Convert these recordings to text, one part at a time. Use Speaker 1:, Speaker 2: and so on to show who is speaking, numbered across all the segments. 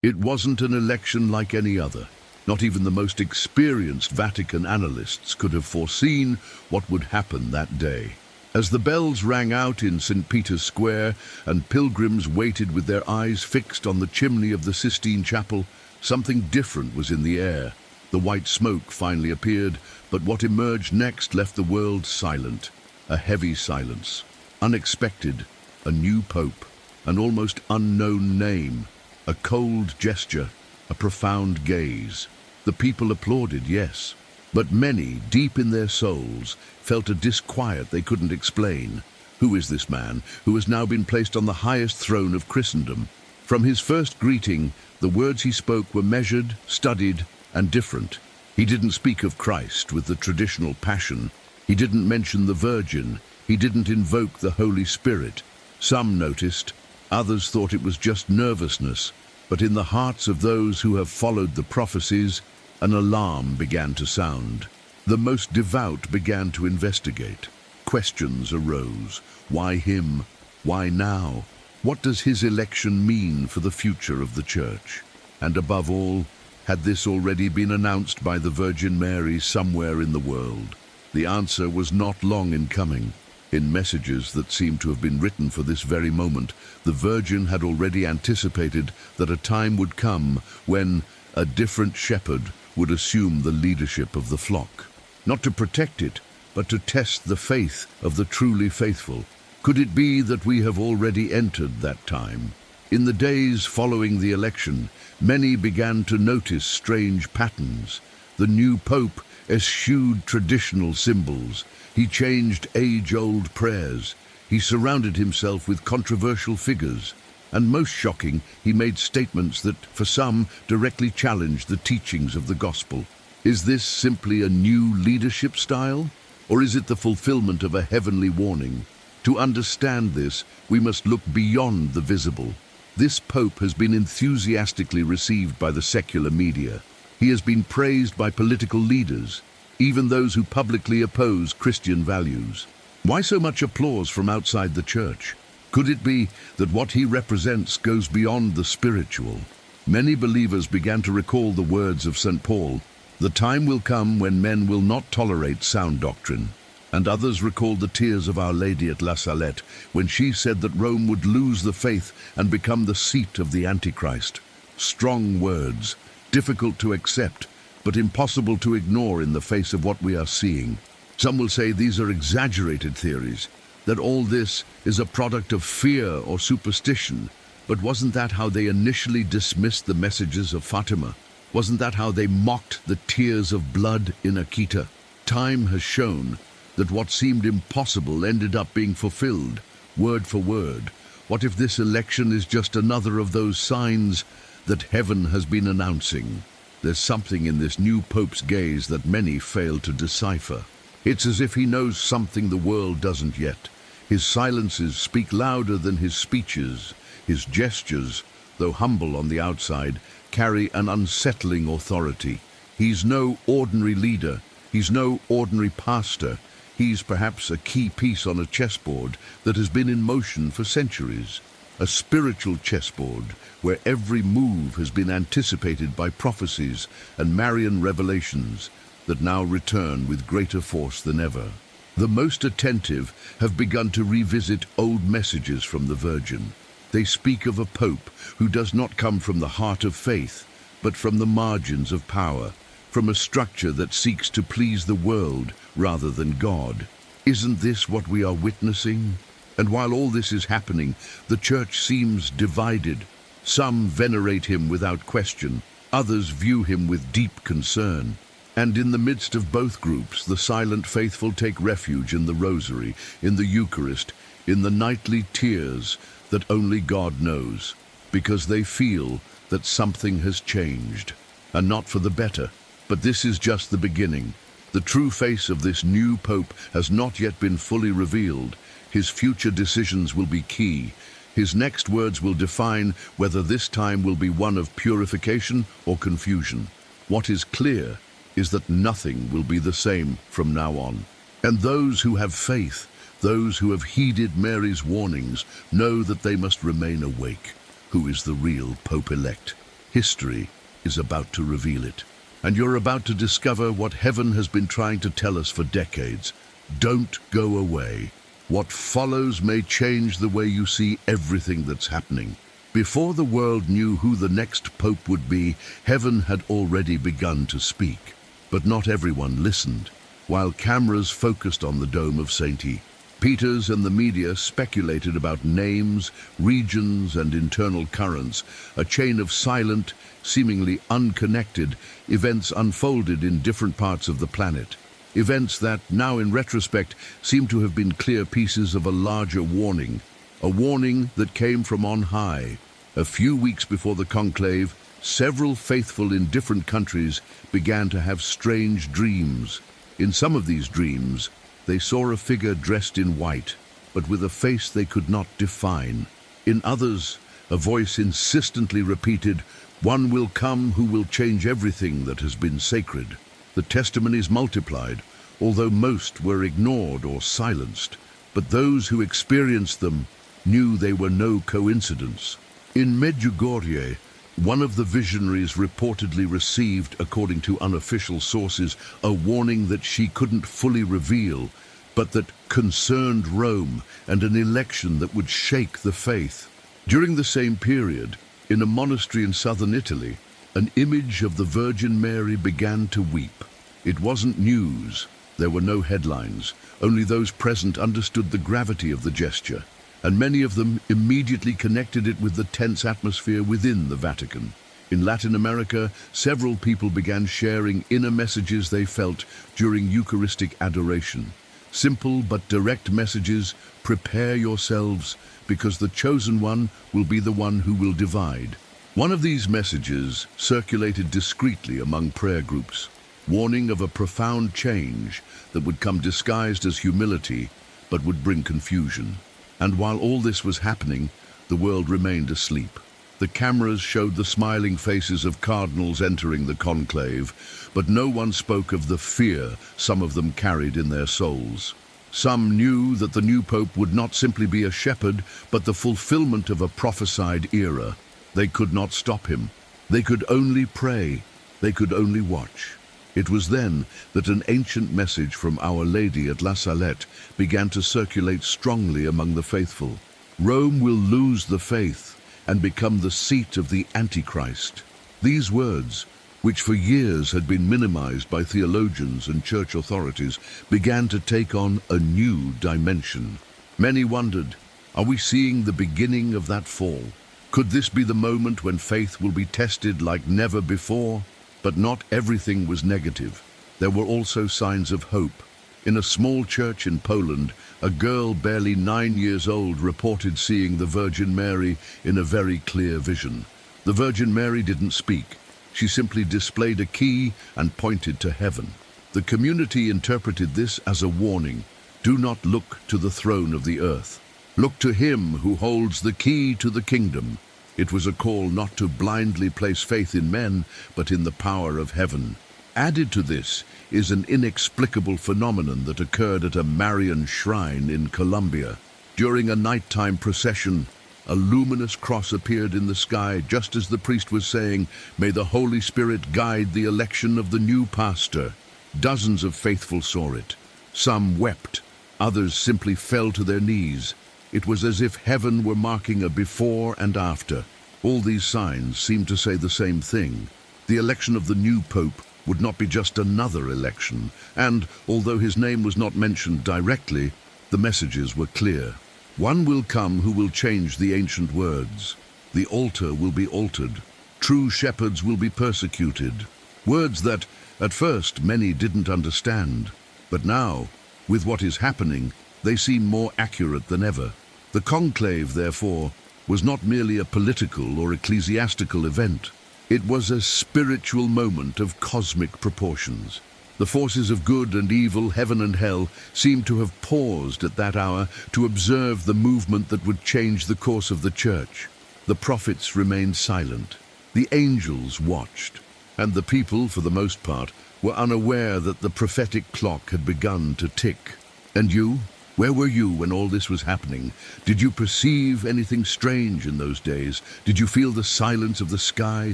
Speaker 1: It wasn't an election like any other. Not even the most experienced Vatican analysts could have foreseen what would happen that day. As the bells rang out in St. Peter's Square and pilgrims waited with their eyes fixed on the chimney of the Sistine Chapel, something different was in the air. The white smoke finally appeared, but what emerged next left the world silent. A heavy silence. Unexpected. A new pope. An almost unknown name. A cold gesture. A profound gaze. The people applauded, yes, but many, deep in their souls, felt a disquiet they couldn't explain. Who is this man who has now been placed on the highest throne of Christendom? From his first greeting, the words he spoke were measured, studied, and different. He didn't speak of Christ with the traditional passion. He didn't mention the Virgin. He didn't invoke the Holy Spirit. Some noticed, others thought it was just nervousness. But in the hearts of those who have followed the prophecies, an alarm began to sound. The most devout began to investigate. Questions arose. Why him? Why now? What does his election mean for the future of the Church? And above all, had this already been announced by the Virgin Mary somewhere in the world? The answer was not long in coming. In messages that seemed to have been written for this very moment, the Virgin had already anticipated that a time would come when a different shepherd would assume the leadership of the flock. Not to protect it, but to test the faith of the truly faithful. Could it be that we have already entered that time? In the days following the election, many began to notice strange patterns. The new pope eschewed traditional symbols. He changed age-old prayers. He surrounded himself with controversial figures. And most shocking, he made statements that, for some, directly challenged the teachings of the gospel. Is this simply a new leadership style? Or is it the fulfillment of a heavenly warning? To understand this, we must look beyond the visible. This pope has been enthusiastically received by the secular media. He has been praised by political leaders, even those who publicly oppose Christian values. Why so much applause from outside the Church? Could it be that what he represents goes beyond the spiritual? Many believers began to recall the words of St. Paul, "The time will come when men will not tolerate sound doctrine." And others recalled the tears of Our Lady at La Salette when she said that Rome would lose the faith and become the seat of the Antichrist. Strong words, difficult to accept, but impossible to ignore in the face of what we are seeing. Some will say these are exaggerated theories, that all this is a product of fear or superstition. But wasn't that how they initially dismissed the messages of Fatima? Wasn't that how they mocked the tears of blood in Akita? Time has shown that what seemed impossible ended up being fulfilled, word for word. What if this election is just another of those signs that heaven has been announcing? There's something in this new Pope's gaze that many fail to decipher. It's as if he knows something the world doesn't yet. His silences speak louder than his speeches. His gestures, though humble on the outside, carry an unsettling authority. He's no ordinary leader. He's no ordinary pastor. He's perhaps a key piece on a chessboard that has been in motion for centuries. A spiritual chessboard where every move has been anticipated by prophecies and Marian revelations that now return with greater force than ever. The most attentive have begun to revisit old messages from the Virgin. They speak of a pope who does not come from the heart of faith, but from the margins of power, from a structure that seeks to please the world rather than God. Isn't this what we are witnessing? And while all this is happening, the Church seems divided. Some venerate him without question, others view him with deep concern. And in the midst of both groups, the silent faithful take refuge in the Rosary, in the Eucharist, in the nightly tears that only God knows, because they feel that something has changed, and not for the better. But this is just the beginning. The true face of this new Pope has not yet been fully revealed. His future decisions will be key. His next words will define whether this time will be one of purification or confusion. What is clear is that nothing will be the same from now on. And those who have faith, those who have heeded Mary's warnings, know that they must remain awake. Who is the real Pope-elect? History is about to reveal it. And you're about to discover what heaven has been trying to tell us for decades. Don't go away. What follows may change the way you see everything that's happening. Before the world knew who the next pope would be, heaven had already begun to speak. But not everyone listened. While cameras focused on the dome of St. Peter's and the media speculated about names, regions, and internal currents, a chain of silent, seemingly unconnected events unfolded in different parts of the planet. Events that, now in retrospect, seem to have been clear pieces of a larger warning. A warning that came from on high. A few weeks before the conclave, several faithful in different countries began to have strange dreams. In some of these dreams, they saw a figure dressed in white, but with a face they could not define. In others, a voice insistently repeated, "One will come who will change everything that has been sacred." The testimonies multiplied, although most were ignored or silenced. But those who experienced them knew they were no coincidence. In Medjugorje, one of the visionaries reportedly received, according to unofficial sources, a warning that she couldn't fully reveal, but that concerned Rome and an election that would shake the faith. During the same period, in a monastery in southern Italy, an image of the Virgin Mary began to weep. It wasn't news. There were no headlines. Only those present understood the gravity of the gesture, and many of them immediately connected it with the tense atmosphere within the Vatican. In Latin America, several people began sharing inner messages they felt during Eucharistic adoration. Simple but direct messages: prepare yourselves, because the chosen one will be the one who will divide. One of these messages circulated discreetly among prayer groups, warning of a profound change that would come disguised as humility, but would bring confusion. And while all this was happening, the world remained asleep. The cameras showed the smiling faces of cardinals entering the conclave, but no one spoke of the fear some of them carried in their souls. Some knew that the new pope would not simply be a shepherd, but the fulfillment of a prophesied era. They could not stop him. They could only pray. They could only watch. It was then that an ancient message from Our Lady at La Salette began to circulate strongly among the faithful. Rome will lose the faith and become the seat of the Antichrist. These words, which for years had been minimized by theologians and church authorities, began to take on a new dimension. Many wondered, are we seeing the beginning of that fall? Could this be the moment when faith will be tested like never before? But not everything was negative. There were also signs of hope. In a small church in Poland, a girl barely 9 years old reported seeing the Virgin Mary in a very clear vision. The Virgin Mary didn't speak. She simply displayed a key and pointed to heaven. The community interpreted this as a warning. Do not look to the throne of the earth. Look to him who holds the key to the kingdom. It was a call not to blindly place faith in men, but in the power of heaven. Added to this is an inexplicable phenomenon that occurred at a Marian shrine in Colombia. During a nighttime procession, a luminous cross appeared in the sky just as the priest was saying, "May the Holy Spirit guide the election of the new pastor." Dozens of faithful saw it. Some wept, others simply fell to their knees. It was as if heaven were marking a before and after. All these signs seemed to say the same thing. The election of the new pope would not be just another election, and, although his name was not mentioned directly, the messages were clear. One will come who will change the ancient words. The altar will be altered. True shepherds will be persecuted. Words that, at first, many didn't understand. But now, with what is happening, they seem more accurate than ever. The conclave, therefore, was not merely a political or ecclesiastical event. It was a spiritual moment of cosmic proportions. The forces of good and evil, heaven and hell, seemed to have paused at that hour to observe the movement that would change the course of the church. The prophets remained silent. The angels watched. And the people, for the most part, were unaware that the prophetic clock had begun to tick. And you? Where were you when all this was happening? Did you perceive anything strange in those days? Did you feel the silence of the sky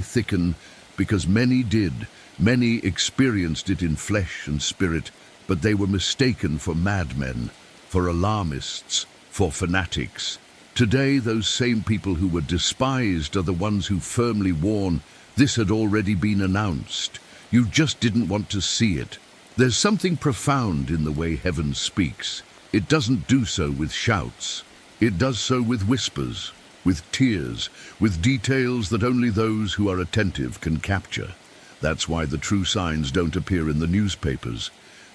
Speaker 1: thicken? Because many did. Many experienced it in flesh and spirit, but they were mistaken for madmen, for alarmists, for fanatics. Today, those same people who were despised are the ones who firmly warn, this had already been announced. You just didn't want to see it. There's something profound in the way heaven speaks. It doesn't do so with shouts. It does so with whispers, with tears, with details that only those who are attentive can capture. That's why the true signs don't appear in the newspapers.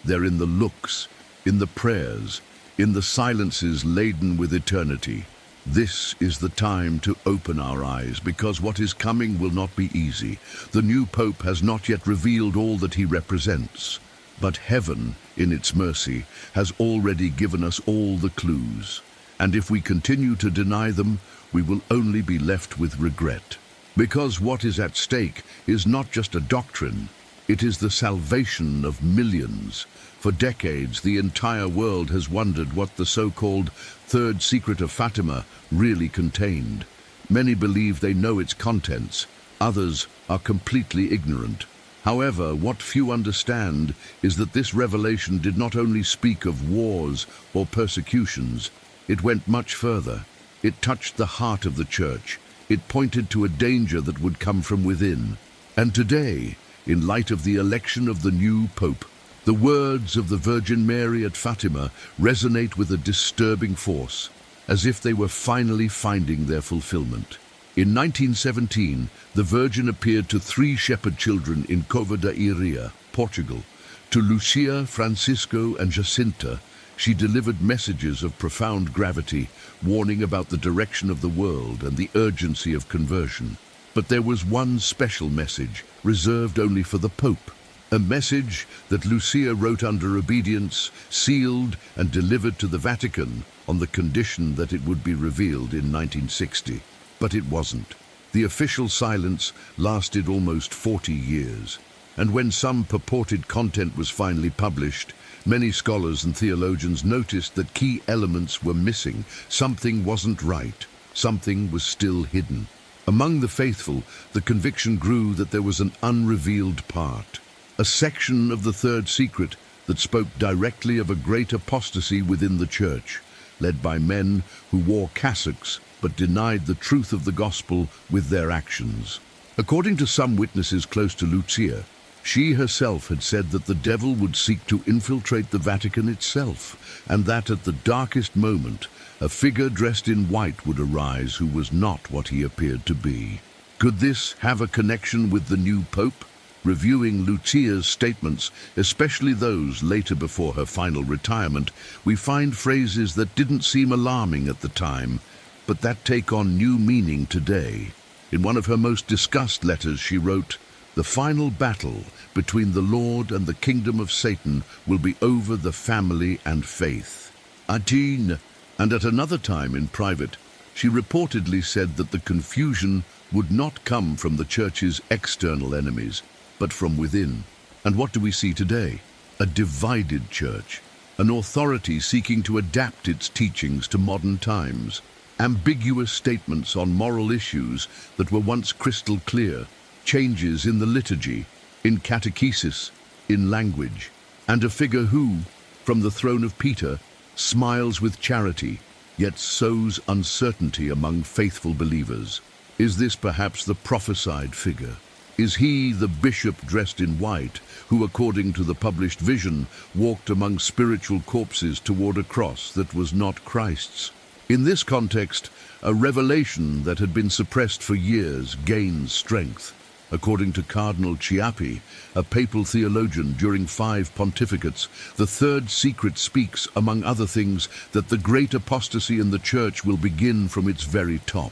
Speaker 1: They're in the looks, in the prayers, in the silences laden with eternity. This is the time to open our eyes, because what is coming will not be easy. The new Pope has not yet revealed all that he represents. But heaven, in its mercy, has already given us all the clues. And if we continue to deny them, we will only be left with regret. Because what is at stake is not just a doctrine, it is the salvation of millions. For decades, the entire world has wondered what the so-called third secret of Fatima really contained. Many believe they know its contents, others are completely ignorant. However, what few understand is that this revelation did not only speak of wars or persecutions, it went much further. It touched the heart of the Church. It pointed to a danger that would come from within. And today, in light of the election of the new Pope, the words of the Virgin Mary at Fatima resonate with a disturbing force, as if they were finally finding their fulfillment. In 1917, the Virgin appeared to 3 shepherd children in Cova da Iria, Portugal. To Lucia, Francisco, and Jacinta, she delivered messages of profound gravity, warning about the direction of the world and the urgency of conversion. But there was one special message, reserved only for the Pope. A message that Lucia wrote under obedience, sealed and delivered to the Vatican on the condition that it would be revealed in 1960. But it wasn't. The official silence lasted almost 40 years. And when some purported content was finally published, many scholars and theologians noticed that key elements were missing. Something wasn't right. Something was still hidden. Among the faithful, the conviction grew that there was an unrevealed part, a section of the third secret that spoke directly of a great apostasy within the Church, led by men who wore cassocks but denied the truth of the gospel with their actions. According to some witnesses close to Lucia, she herself had said that the devil would seek to infiltrate the Vatican itself, and that at the darkest moment, a figure dressed in white would arise who was not what he appeared to be. Could this have a connection with the new Pope? Reviewing Lucia's statements, especially those later before her final retirement, we find phrases that didn't seem alarming at the time, but that take on new meaning today. In one of her most discussed letters, she wrote, "The final battle between the Lord and the kingdom of Satan will be over the family and faith." Atin. And at another time in private, she reportedly said that the confusion would not come from the Church's external enemies, but from within. And what do we see today? A divided Church, an authority seeking to adapt its teachings to modern times, ambiguous statements on moral issues that were once crystal clear, changes in the liturgy, in catechesis, in language, and a figure who, from the throne of Peter, smiles with charity, yet sows uncertainty among faithful believers. Is this perhaps the prophesied figure? Is he the bishop dressed in white, who, according to the published vision, walked among spiritual corpses toward a cross that was not Christ's? In this context, a revelation that had been suppressed for years gains strength. According to Cardinal Chiappi, a papal theologian during 5 pontificates, the third secret speaks, among other things, that the great apostasy in the Church will begin from its very top.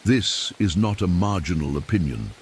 Speaker 1: This is not a marginal opinion.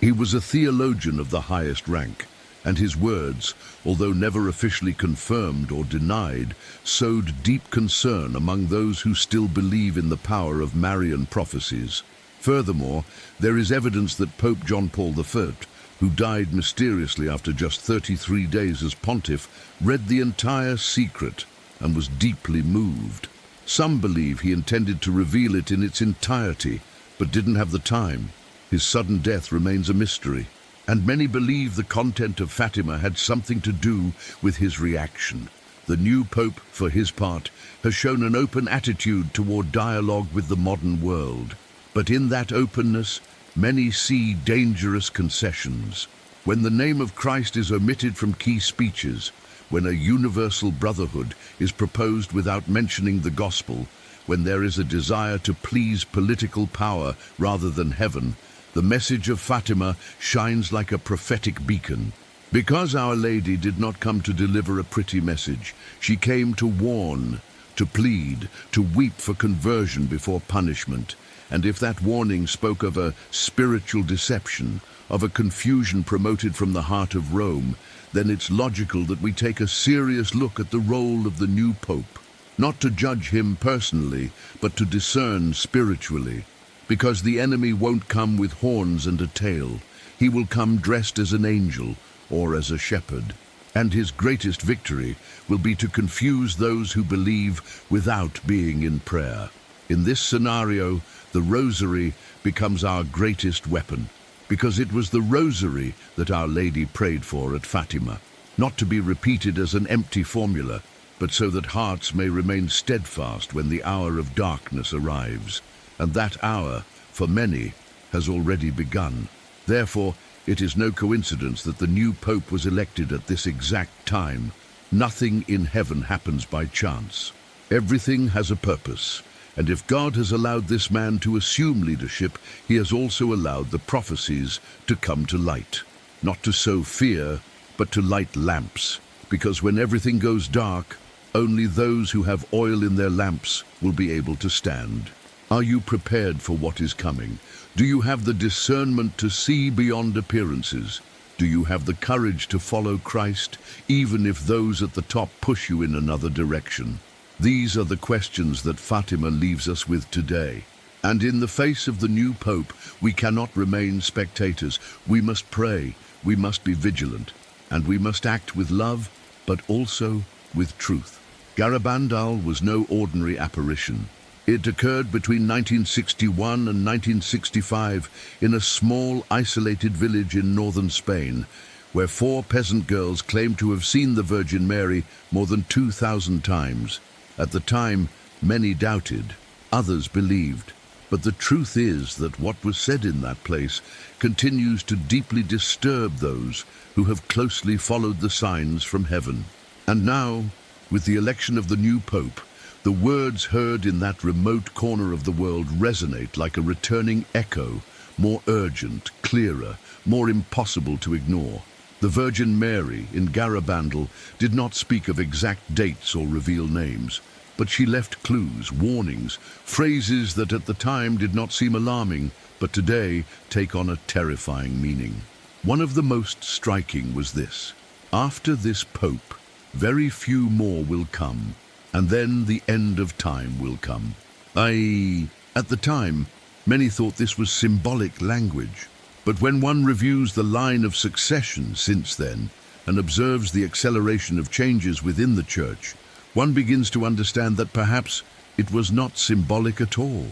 Speaker 1: He was a theologian of the highest rank, and his words, although never officially confirmed or denied, sowed deep concern among those who still believe in the power of Marian prophecies. Furthermore, there is evidence that Pope John Paul I, who died mysteriously after just 33 days as pontiff, read the entire secret and was deeply moved. Some believe he intended to reveal it in its entirety, but didn't have the time. His sudden death remains a mystery, and many believe the content of Fatima had something to do with his reaction. The new Pope, for his part, has shown an open attitude toward dialogue with the modern world. But in that openness, many see dangerous concessions. When the name of Christ is omitted from key speeches, when a universal brotherhood is proposed without mentioning the gospel, when there is a desire to please political power rather than heaven, the message of Fatima shines like a prophetic beacon. Because Our Lady did not come to deliver a pretty message, she came to warn, to plead, to weep for conversion before punishment. And if that warning spoke of a spiritual deception, of a confusion promoted from the heart of Rome, then it's logical that we take a serious look at the role of the new Pope. Not to judge him personally, but to discern spiritually. Because the enemy won't come with horns and a tail. He will come dressed as an angel, or as a shepherd, and his greatest victory will be to confuse those who believe without being in prayer. In this scenario, the rosary becomes our greatest weapon, because it was the rosary that Our Lady prayed for at Fatima, not to be repeated as an empty formula, but so that hearts may remain steadfast when the hour of darkness arrives. And that hour, for many, has already begun. Therefore, it is no coincidence that the new Pope was elected at this exact time. Nothing in heaven happens by chance. Everything has a purpose, and if God has allowed this man to assume leadership, he has also allowed the prophecies to come to light. Not to sow fear, but to light lamps, because when everything goes dark, only those who have oil in their lamps will be able to stand. Are you prepared for what is coming? Do you have the discernment to see beyond appearances? Do you have the courage to follow Christ, even if those at the top push you in another direction? These are the questions that Fatima leaves us with today. And in the face of the new Pope, we cannot remain spectators. We must pray, we must be vigilant, and we must act with love, but also with truth. Garabandal was no ordinary apparition. It occurred between 1961 and 1965 in a small, isolated village in northern Spain, where 4 peasant girls claimed to have seen the Virgin Mary more than 2,000 times. At the time, many doubted, others believed. But the truth is that what was said in that place continues to deeply disturb those who have closely followed the signs from heaven. And now, with the election of the new Pope, the words heard in that remote corner of the world resonate like a returning echo, more urgent, clearer, more impossible to ignore. The Virgin Mary in Garabandal did not speak of exact dates or reveal names, but she left clues, warnings, phrases that at the time did not seem alarming, but today take on a terrifying meaning. One of the most striking was this: after this Pope, very few more will come, and then the end of time will come. At the time, many thought this was symbolic language. But when one reviews the line of succession since then and observes the acceleration of changes within the Church, one begins to understand that perhaps it was not symbolic at all.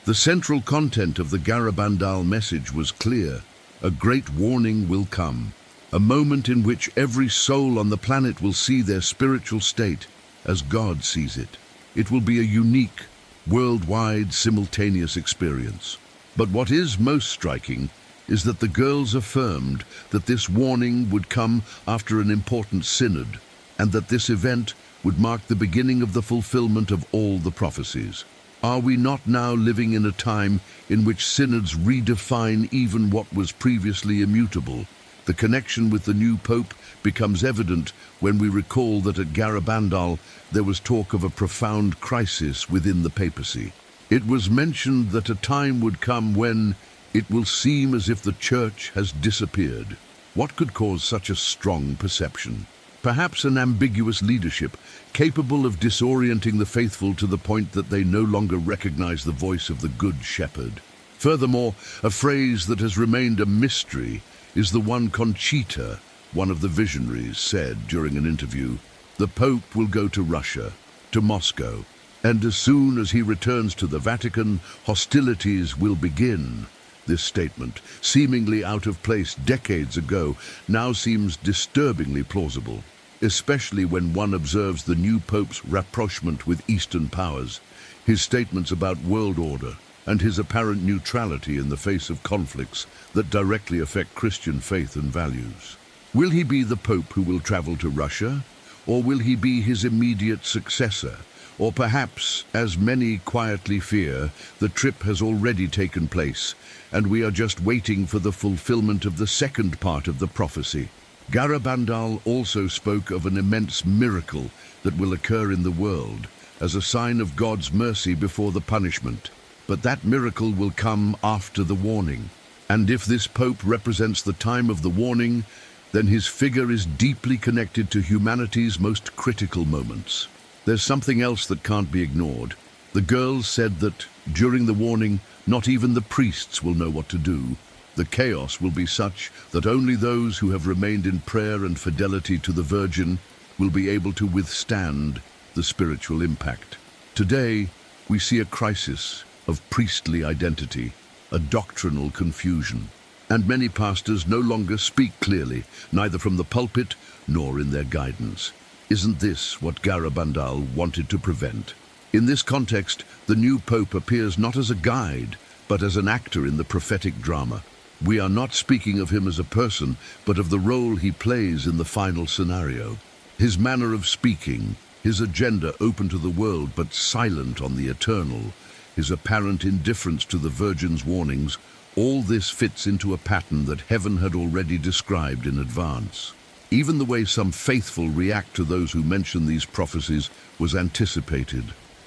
Speaker 1: The central content of the Garabandal message was clear. A great warning will come, a moment in which every soul on the planet will see their spiritual state as God sees it. It will be a unique, worldwide, simultaneous experience. But what is most striking is that the girls affirmed that this warning would come after an important synod, and that this event would mark the beginning of the fulfillment of all the prophecies. Are we not now living in a time in which synods redefine even what was previously immutable? The connection with the new Pope becomes evident when we recall that at Garabandal there was talk of a profound crisis within the papacy. It was mentioned that a time would come when it will seem as if the Church has disappeared. What could cause such a strong perception? Perhaps an ambiguous leadership, capable of disorienting the faithful to the point that they no longer recognize the voice of the Good Shepherd. Furthermore, a phrase that has remained a mystery is the one Conchita, one of the visionaries, said during an interview: "The Pope will go to Russia. to Moscow. And as soon as he returns to the Vatican, hostilities will begin. This statement, seemingly out of place decades ago, now seems disturbingly plausible, especially when one observes the new Pope's rapprochement with Eastern powers, his statements about world order, and his apparent neutrality in the face of conflicts that directly affect Christian faith and values. Will he be the Pope who will travel to Russia, or will he be his immediate successor? Or perhaps, as many quietly fear, the trip has already taken place, and we are just waiting for the fulfillment of the second part of the prophecy. Garabandal also spoke of an immense miracle that will occur in the world, as a sign of God's mercy before the punishment. But that miracle will come after the warning. And if this Pope represents the time of the warning, then his figure is deeply connected to humanity's most critical moments. There's something else that can't be ignored. The girls said that, during the warning, not even the priests will know what to do. The chaos will be such that only those who have remained in prayer and fidelity to the Virgin will be able to withstand the spiritual impact. Today, we see a crisis of priestly identity, a doctrinal confusion. And many pastors no longer speak clearly, neither from the pulpit nor in their guidance. Isn't this what Garabandal wanted to prevent? In this context, the new Pope appears not as a guide, but as an actor in the prophetic drama. We are not speaking of him as a person, but of the role he plays in the final scenario. His manner of speaking, his agenda open to the world but silent on the eternal, his apparent indifference to the Virgin's warnings, all this fits into a pattern that heaven had already described in advance. Even the way some faithful react to those who mention these prophecies was anticipated.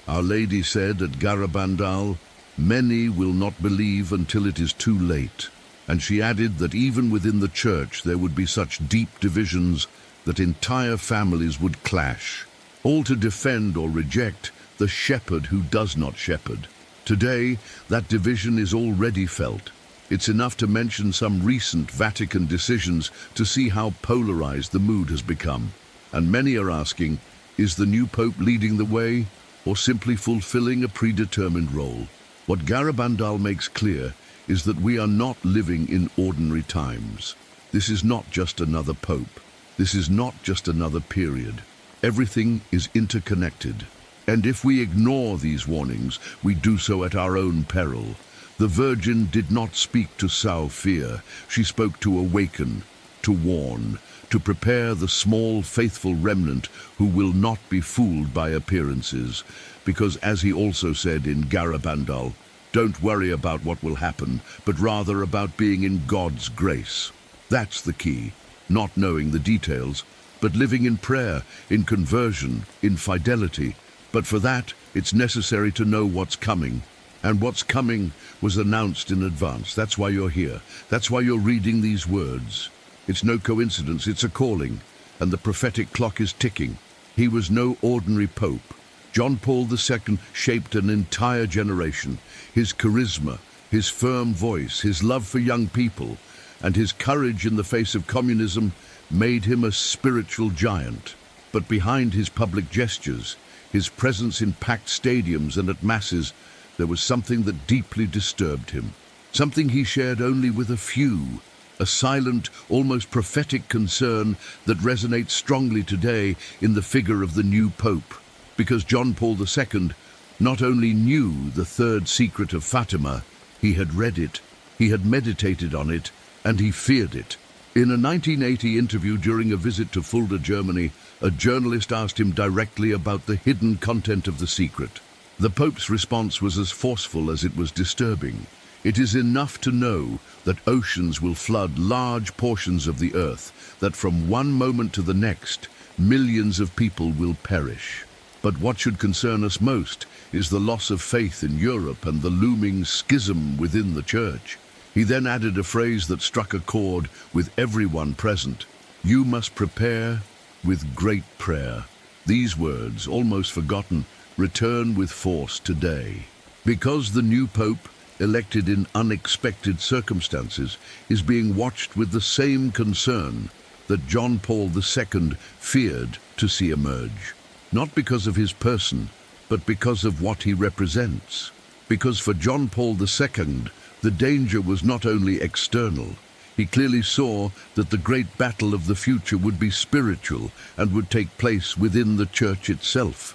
Speaker 1: Our Lady said at Garabandal, "Many will not believe until it is too late." And she added that even within the church there would be such deep divisions that entire families would clash, all to defend or reject the shepherd who does not shepherd. Today, that division is already felt. It's enough to mention some recent Vatican decisions to see how polarized the mood has become. And many are asking, is the new Pope leading the way, or simply fulfilling a predetermined role? What Garabandal makes clear is that we are not living in ordinary times. This is not just another Pope. This is not just another period. Everything is interconnected. And if we ignore these warnings, we do so at our own peril. The Virgin did not speak to sow fear. She spoke to awaken, to warn, to prepare the small, faithful remnant who will not be fooled by appearances. Because, as he also said in Garabandal, don't worry about what will happen, but rather about being in God's grace. That's the key, not knowing the details, but living in prayer, in conversion, in fidelity. But for that, it's necessary to know what's coming. And what's coming was announced in advance. That's why you're here. That's why you're reading these words. It's no coincidence, it's a calling. And the prophetic clock is ticking. He was no ordinary pope. John Paul II shaped an entire generation. His charisma, his firm voice, his love for young people, and his courage in the face of communism made him a spiritual giant. But behind his public gestures, his presence in packed stadiums and at masses, there was something that deeply disturbed him. Something he shared only with a few. A silent, almost prophetic concern that resonates strongly today in the figure of the new Pope. Because John Paul II not only knew the third secret of Fatima, he had read it, he had meditated on it, and he feared it. In a 1980 interview during a visit to Fulda, Germany, a journalist asked him directly about the hidden content of the secret. The Pope's response was as forceful as it was disturbing. It is enough to know that oceans will flood large portions of the earth, that from one moment to the next, millions of people will perish. But what should concern us most is the loss of faith in Europe and the looming schism within the Church. He then added a phrase that struck a chord with everyone present. You must prepare with great prayer. These words, almost forgotten, return with force today. Because the new Pope, elected in unexpected circumstances, is being watched with the same concern that John Paul II feared to see emerge. not because of his person, but because of what he represents. Because for John Paul II, the danger was not only external. He clearly saw that the great battle of the future would be spiritual and would take place within the Church itself.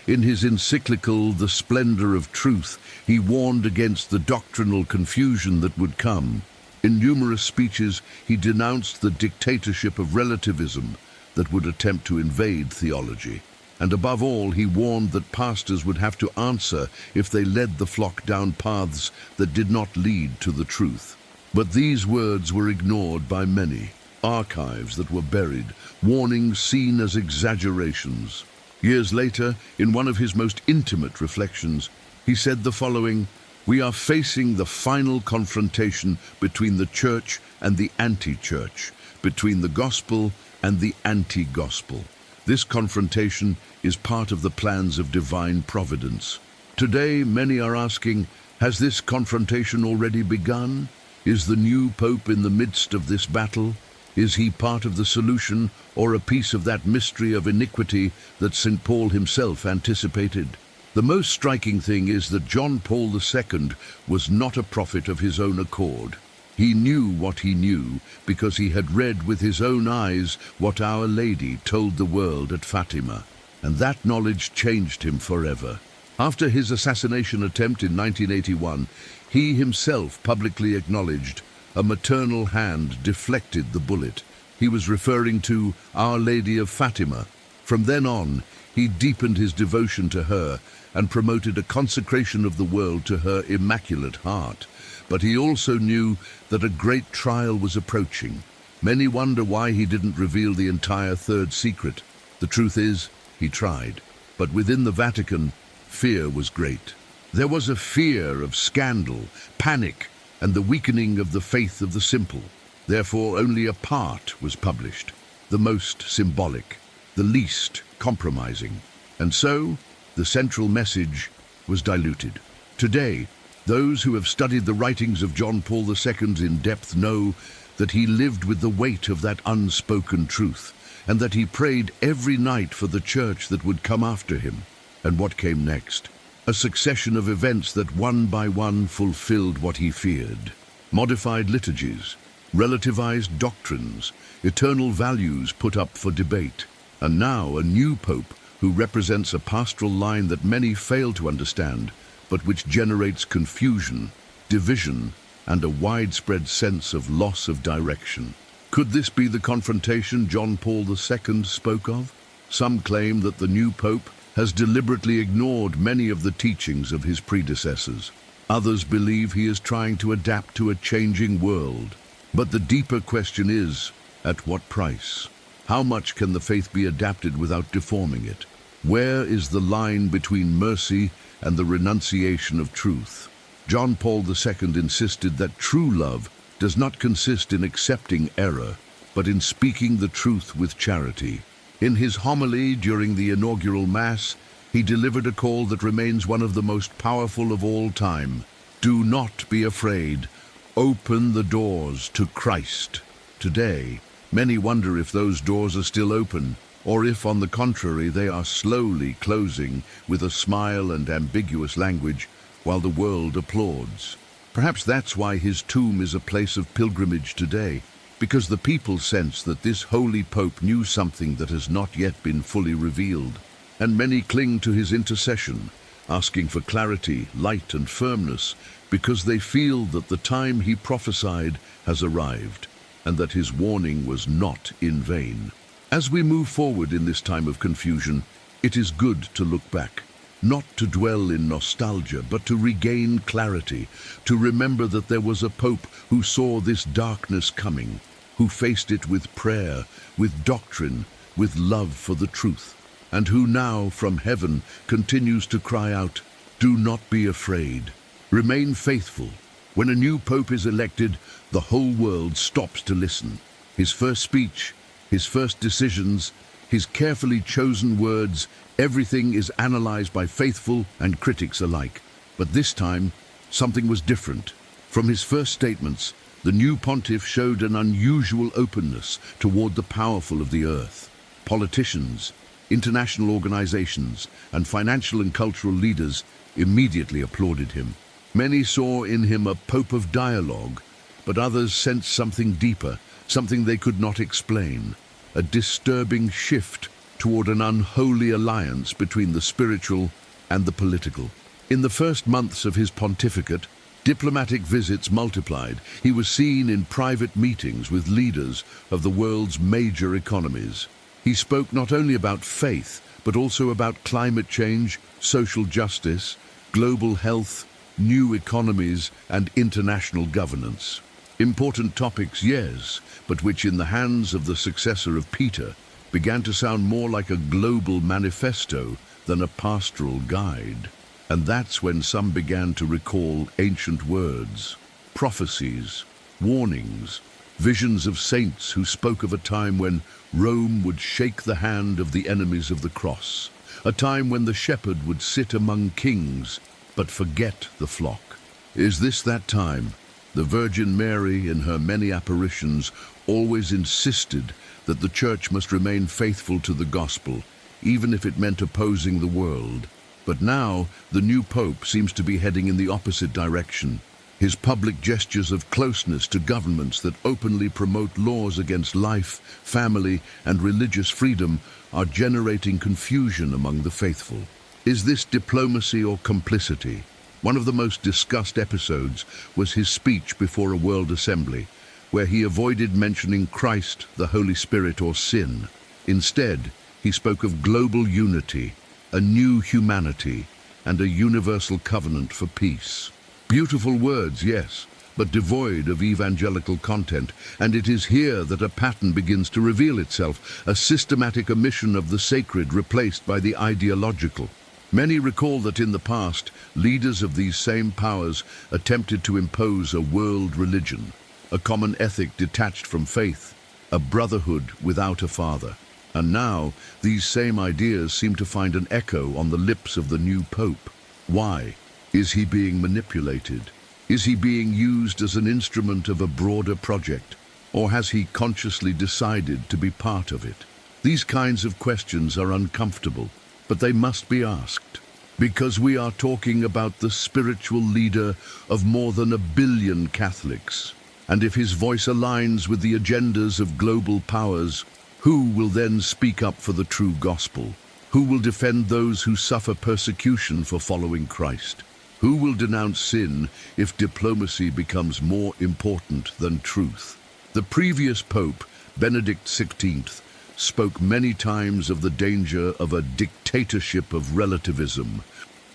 Speaker 1: In his encyclical, The Splendor of Truth, he warned against the doctrinal confusion that would come. In numerous speeches, he denounced the dictatorship of relativism that would attempt to invade theology. And above all, he warned that pastors would have to answer if they led the flock down paths that did not lead to the truth. But these words were ignored by many. Archives that were buried, warnings seen as exaggerations. Years later, in one of his most intimate reflections, he said the following: "We are facing the final confrontation between the Church and the anti-Church, between the gospel and the anti-gospel. This confrontation is part of the plans of divine providence." Today, many are asking, has this confrontation already begun? Is the new Pope in the midst of this battle? Is he part of the solution or a piece of that mystery of iniquity that St. Paul himself anticipated? The most striking thing is that John Paul II was not a prophet of his own accord. He knew what he knew because he had read with his own eyes what Our Lady told the world at Fatima, and that knowledge changed him forever. After his assassination attempt in 1981, he himself publicly acknowledged a maternal hand deflected the bullet. He was referring to Our Lady of Fatima. From then on, he deepened his devotion to her and promoted a consecration of the world to her immaculate heart. But he also knew that a great trial was approaching. Many wonder why he didn't reveal the entire third secret. The truth is, he tried. But within the Vatican, fear was great. There was a fear of scandal, panic, and the weakening of the faith of the simple. Therefore, only a part was published, the most symbolic, the least compromising. And so, the central message was diluted. Today, those who have studied the writings of John Paul II in depth know that he lived with the weight of that unspoken truth, and that he prayed every night for the Church that would come after him. And what came next? A succession of events that one by one fulfilled what he feared. Modified liturgies, relativized doctrines, eternal values put up for debate. And now a new pope who represents a pastoral line that many fail to understand, but which generates confusion, division, and a widespread sense of loss of direction. Could this be the confrontation John Paul II spoke of? Some claim that the new pope has deliberately ignored many of the teachings of his predecessors. Others believe he is trying to adapt to a changing world. But the deeper question is, at what price? How much can the faith be adapted without deforming it? Where is the line between mercy and the renunciation of truth? John Paul II insisted that true love does not consist in accepting error, but in speaking the truth with charity. In his homily during the inaugural Mass, he delivered a call that remains one of the most powerful of all time. Do not be afraid. Open the doors to Christ. Today, many wonder if those doors are still open, or if, on the contrary, they are slowly closing with a smile and ambiguous language while the world applauds. Perhaps that's why his tomb is a place of pilgrimage today, because the people sense that this holy pope knew something that has not yet been fully revealed. And many cling to his intercession, asking for clarity, light, and firmness, because they feel that the time he prophesied has arrived, and that his warning was not in vain. As we move forward in this time of confusion, it is good to look back, not to dwell in nostalgia, but to regain clarity, to remember that there was a pope who saw this darkness coming, who faced it with prayer, with doctrine, with love for the truth, and who now, from heaven, continues to cry out, "Do not be afraid. Remain faithful." When a new pope is elected, the whole world stops to listen. His first speech, his first decisions, his carefully chosen words, everything is analyzed by faithful and critics alike. But this time, something was different. From his first statements, the new pontiff showed an unusual openness toward the powerful of the earth. Politicians, International organizations and financial and cultural leaders immediately applauded him. Many saw in him a pope of dialogue, but others sensed something deeper, something they could not explain, a disturbing shift toward an unholy alliance between the spiritual and the political. In the first months of his pontificate, diplomatic visits multiplied. He was seen in private meetings with leaders of the world's major economies. He spoke not only about faith, but also about climate change, social justice, global health, new economies, and international governance. Important topics, yes, but which in the hands of the successor of Peter began to sound more like a global manifesto than a pastoral guide. And that's when some began to recall ancient words, prophecies, warnings, visions of saints who spoke of a time when Rome would shake the hand of the enemies of the cross, a time when the shepherd would sit among kings but forget the flock. Is this that time? The Virgin Mary, in her many apparitions, always insisted that the Church must remain faithful to the gospel, even if it meant opposing the world. But now, the new Pope seems to be heading in the opposite direction. His public gestures of closeness to governments that openly promote laws against life, family, and religious freedom are generating confusion among the faithful. Is this diplomacy or complicity? One of the most discussed episodes was his speech before a World Assembly, where he avoided mentioning Christ, the Holy Spirit, or sin. Instead, he spoke of global unity, a new humanity, and a universal covenant for peace. Beautiful words, yes, but devoid of evangelical content, and it is here that a pattern begins to reveal itself, a systematic omission of the sacred replaced by the ideological. Many recall that in the past, leaders of these same powers attempted to impose a world religion, a common ethic detached from faith, a brotherhood without a father. And now, these same ideas seem to find an echo on the lips of the new Pope. Why? Is he being manipulated? Is he being used as an instrument of a broader project? Or has he consciously decided to be part of it? These kinds of questions are uncomfortable, but they must be asked. Because we are talking about the spiritual leader of more than 1 billion Catholics. And if his voice aligns with the agendas of global powers, who will then speak up for the true gospel? Who will defend those who suffer persecution for following Christ? Who will denounce sin if diplomacy becomes more important than truth? The previous Pope, Benedict XVI, spoke many times of the danger of a dictatorship of relativism.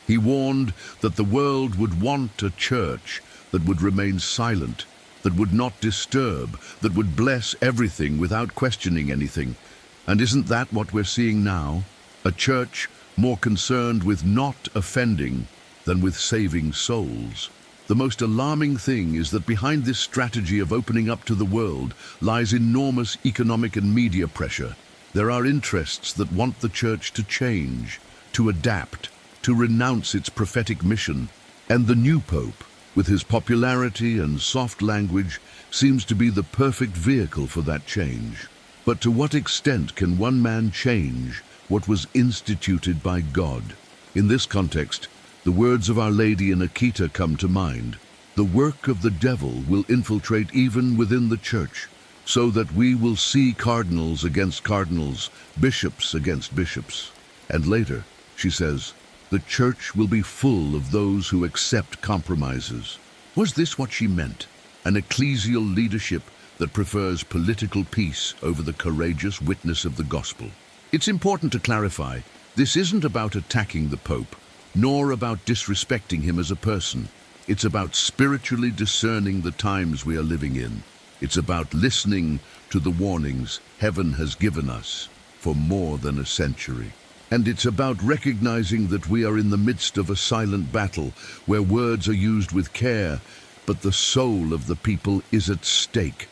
Speaker 1: He warned that the world would want a church that would remain silent, that would not disturb, that would bless everything without questioning anything. And isn't that what we're seeing now? A church more concerned with not offending than with saving souls. The most alarming thing is that behind this strategy of opening up to the world lies enormous economic and media pressure. There are interests that want the church to change, to adapt, to renounce its prophetic mission. And the new Pope, with his popularity and soft language, seems to be the perfect vehicle for that change. But to what extent can one man change what was instituted by God? In this context, the words of Our Lady in Akita come to mind. The work of the devil will infiltrate even within the church, so that we will see cardinals against cardinals, bishops against bishops. And later, she says, the church will be full of those who accept compromises. Was this what she meant? An ecclesial leadership that prefers political peace over the courageous witness of the gospel? It's important to clarify, this isn't about attacking the Pope, nor about disrespecting him as a person. It's about spiritually discerning the times we are living in. It's about listening to the warnings heaven has given us for more than a century. And it's about recognizing that we are in the midst of a silent battle where words are used with care, but the soul of the people is at stake.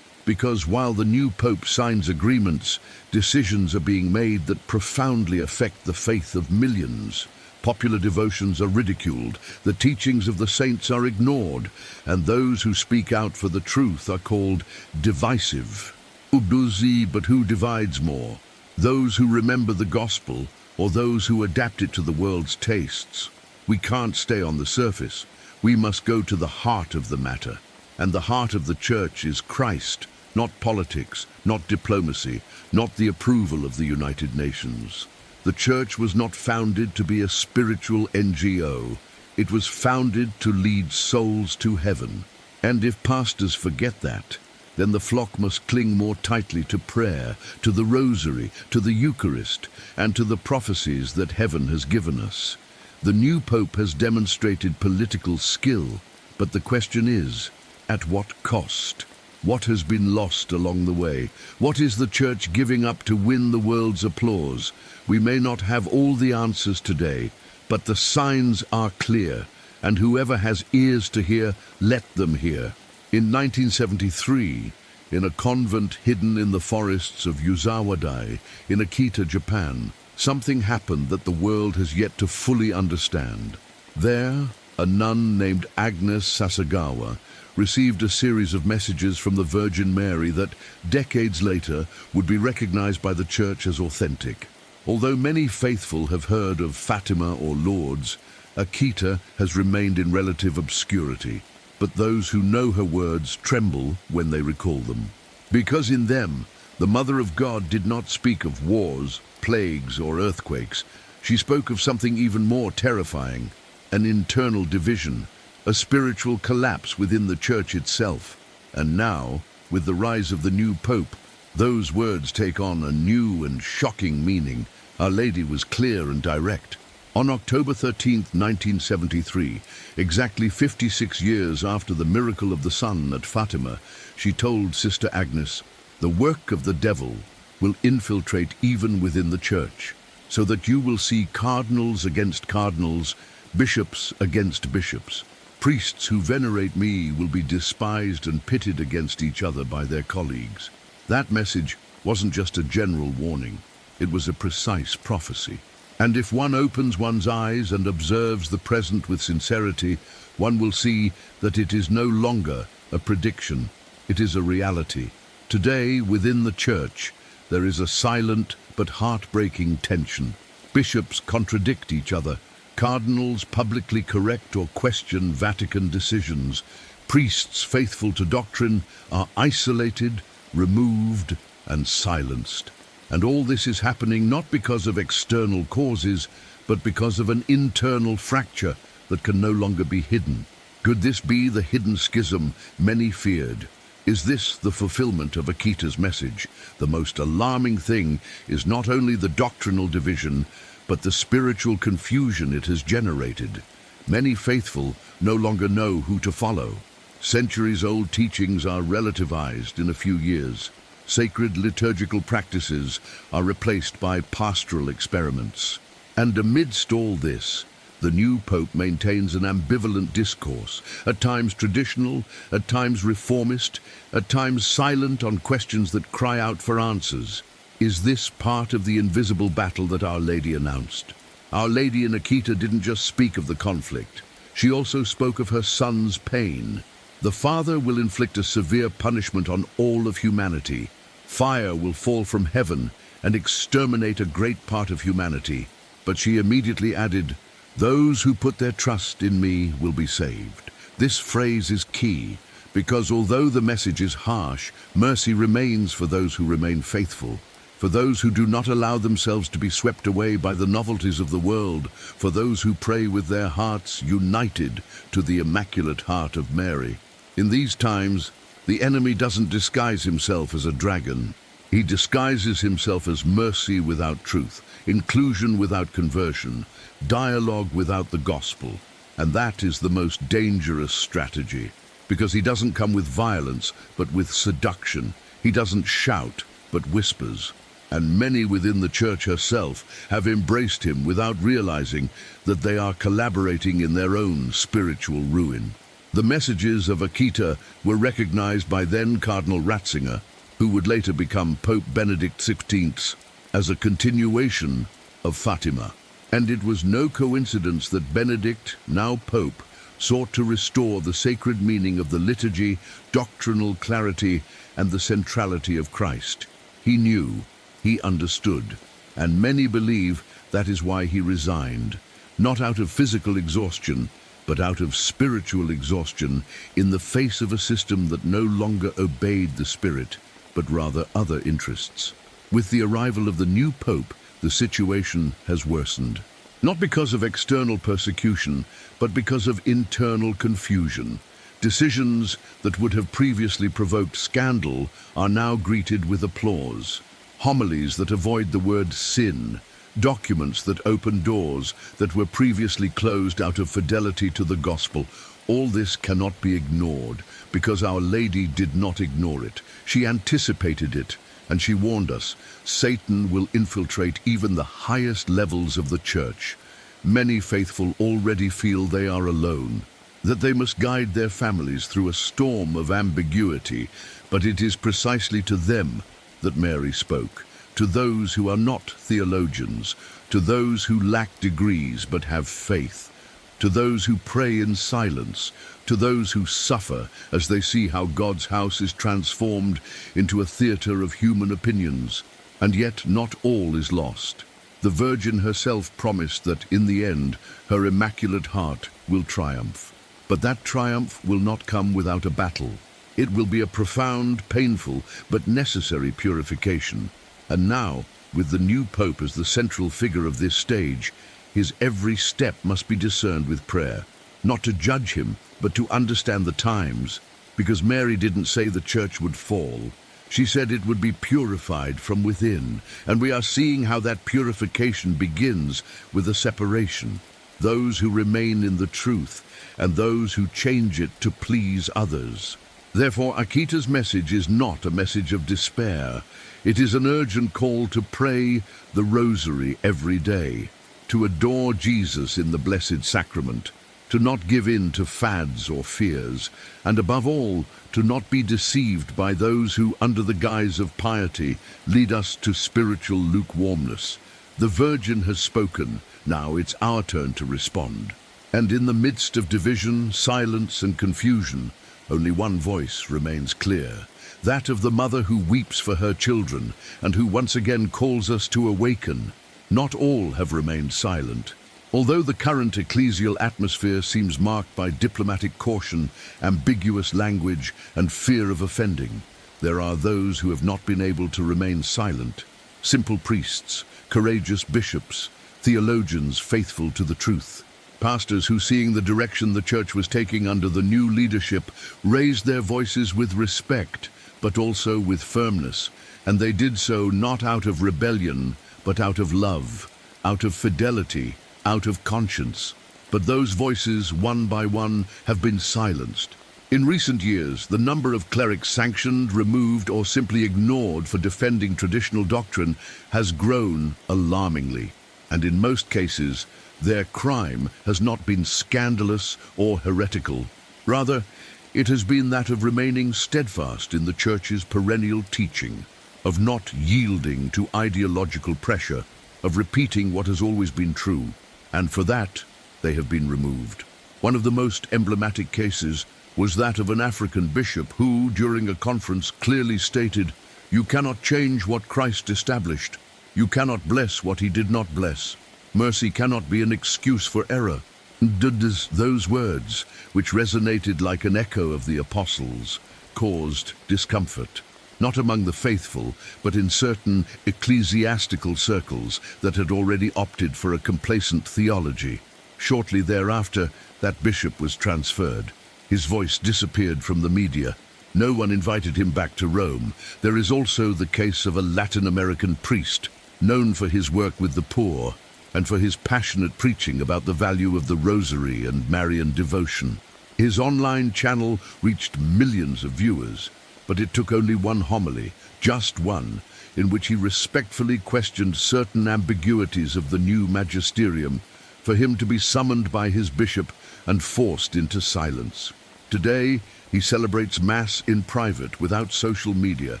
Speaker 1: Because while the new Pope signs agreements, decisions are being made that profoundly affect the faith of millions. Popular devotions are ridiculed, the teachings of the saints are ignored, and those who speak out for the truth are called divisive. Ubuzi, but who divides more? those who remember the gospel or those who adapt it to the world's tastes. We can't stay on the surface. We must go to the heart of the matter. And the heart of the church is Christ, not politics, not diplomacy, not the approval of the United Nations. The church was not founded to be a spiritual NGO. It was founded to lead souls to heaven. And if pastors forget that, then the flock must cling more tightly to prayer, to the rosary, to the Eucharist, and to the prophecies that heaven has given us. The new Pope has demonstrated political skill, but the question is, at what cost? What has been lost along the way? What is the church giving up to win the world's applause? We may not have all the answers today, but the signs are clear, and whoever has ears to hear, let them hear. In 1973, in a convent hidden in the forests of Yuzawadai in Akita, Japan, something happened that the world has yet to fully understand. There, a nun named Agnes Sasagawa received a series of messages from the Virgin Mary that, decades later, would be recognized by the Church as authentic. Although many faithful have heard of Fatima or Lourdes, Akita has remained in relative obscurity. But those who know her words tremble when they recall them. Because in them, the Mother of God did not speak of wars, plagues, or earthquakes. She spoke of something even more terrifying, an internal division, a spiritual collapse within the Church itself. And now, with the rise of the new Pope, those words take on a new and shocking meaning. Our Lady was clear and direct. On October 13, 1973, exactly 56 years after the miracle of the sun at Fatima, she told Sister Agnes, "The work of the devil will infiltrate even within the Church, so that you will see cardinals against cardinals, bishops against bishops. Priests who venerate me will be despised and pitted against each other by their colleagues." That message wasn't just a general warning, it was a precise prophecy. And if one opens one's eyes and observes the present with sincerity, one will see that it is no longer a prediction, it is a reality. Today, within the Church, there is a silent but heartbreaking tension. Bishops contradict each other. Cardinals publicly correct or question Vatican decisions. Priests faithful to doctrine are isolated, removed, and silenced. And all this is happening not because of external causes, but because of an internal fracture that can no longer be hidden. Could this be the hidden schism many feared? Is this the fulfillment of Akita's message? The most alarming thing is not only the doctrinal division, but the spiritual confusion it has generated. Many faithful no longer know who to follow. Centuries-old teachings are relativized in a few years. Sacred liturgical practices are replaced by pastoral experiments. And amidst all this, the new Pope maintains an ambivalent discourse, at times traditional, at times reformist, at times silent on questions that cry out for answers. Is this part of the invisible battle that Our Lady announced? Our Lady in Akita didn't just speak of the conflict. She also spoke of her son's pain. The Father will inflict a severe punishment on all of humanity. Fire will fall from heaven and exterminate a great part of humanity. But she immediately added, "Those who put their trust in me will be saved." This phrase is key, because although the message is harsh, mercy remains for those who remain faithful, for those who do not allow themselves to be swept away by the novelties of the world, for those who pray with their hearts united to the Immaculate Heart of Mary. In these times, the enemy doesn't disguise himself as a dragon. He disguises himself as mercy without truth, inclusion without conversion, dialogue without the gospel. And that is the most dangerous strategy, because he doesn't come with violence, but with seduction. He doesn't shout, but whispers. And many within the Church herself have embraced him without realizing that they are collaborating in their own spiritual ruin. The messages of Akita were recognized by then Cardinal Ratzinger, who would later become Pope Benedict XVI, as a continuation of Fatima. And it was no coincidence that Benedict, now Pope, sought to restore the sacred meaning of the liturgy, doctrinal clarity, and the centrality of Christ. He knew He understood, and many believe that is why he resigned, not out of physical exhaustion, but out of spiritual exhaustion in the face of a system that no longer obeyed the Spirit, but rather other interests. With the arrival of the new Pope, the situation has worsened. Not because of external persecution, but because of internal confusion. Decisions that would have previously provoked scandal are now greeted with applause. Homilies that avoid the word sin, documents that open doors that were previously closed out of fidelity to the gospel. All this cannot be ignored, because Our Lady did not ignore it. She anticipated it, and she warned us, Satan will infiltrate even the highest levels of the church. Many faithful already feel they are alone, that they must guide their families through a storm of ambiguity, but it is precisely to them that Mary spoke, to those who are not theologians, to those who lack degrees but have faith, to those who pray in silence, to those who suffer as they see how God's house is transformed into a theater of human opinions. And yet not all is lost. The Virgin herself promised that in the end her Immaculate Heart will triumph. But that triumph will not come without a battle. It will be a profound, painful, but necessary purification. And now, with the new Pope as the central figure of this stage, his every step must be discerned with prayer. Not to judge him, but to understand the times. Because Mary didn't say the church would fall. She said it would be purified from within. And we are seeing how that purification begins with a separation. Those who remain in the truth, and those who change it to please others. Therefore, Akita's message is not a message of despair. It is an urgent call to pray the Rosary every day, to adore Jesus in the Blessed Sacrament, to not give in to fads or fears, and above all, to not be deceived by those who, under the guise of piety, lead us to spiritual lukewarmness. The Virgin has spoken, now it's our turn to respond. And in the midst of division, silence, and confusion, only one voice remains clear, that of the mother who weeps for her children and who once again calls us to awaken. Not all have remained silent. Although the current ecclesial atmosphere seems marked by diplomatic caution, ambiguous language, and fear of offending, there are those who have not been able to remain silent. Simple priests, courageous bishops, theologians faithful to the truth. Pastors who, seeing the direction the church was taking under the new leadership, raised their voices with respect, but also with firmness, and they did so not out of rebellion, but out of love, out of fidelity, out of conscience. But those voices, one by one, have been silenced. In recent years, the number of clerics sanctioned, removed, or simply ignored for defending traditional doctrine has grown alarmingly, and in most cases, their crime has not been scandalous or heretical. Rather, it has been that of remaining steadfast in the Church's perennial teaching, of not yielding to ideological pressure, of repeating what has always been true, and for that, they have been removed. One of the most emblematic cases was that of an African bishop who, during a conference, clearly stated, "You cannot change what Christ established. You cannot bless what he did not bless. Mercy cannot be an excuse for error." Those words, which resonated like an echo of the apostles, caused discomfort, not among the faithful, but in certain ecclesiastical circles that had already opted for a complacent theology. Shortly thereafter, that bishop was transferred. His voice disappeared from the media. No one invited him back to Rome. There is also the case of a Latin American priest, known for his work with the poor, and for his passionate preaching about the value of the Rosary and Marian devotion. His online channel reached millions of viewers, but it took only one homily, just one, in which he respectfully questioned certain ambiguities of the new magisterium, for him to be summoned by his bishop and forced into silence. Today, he celebrates Mass in private, without social media,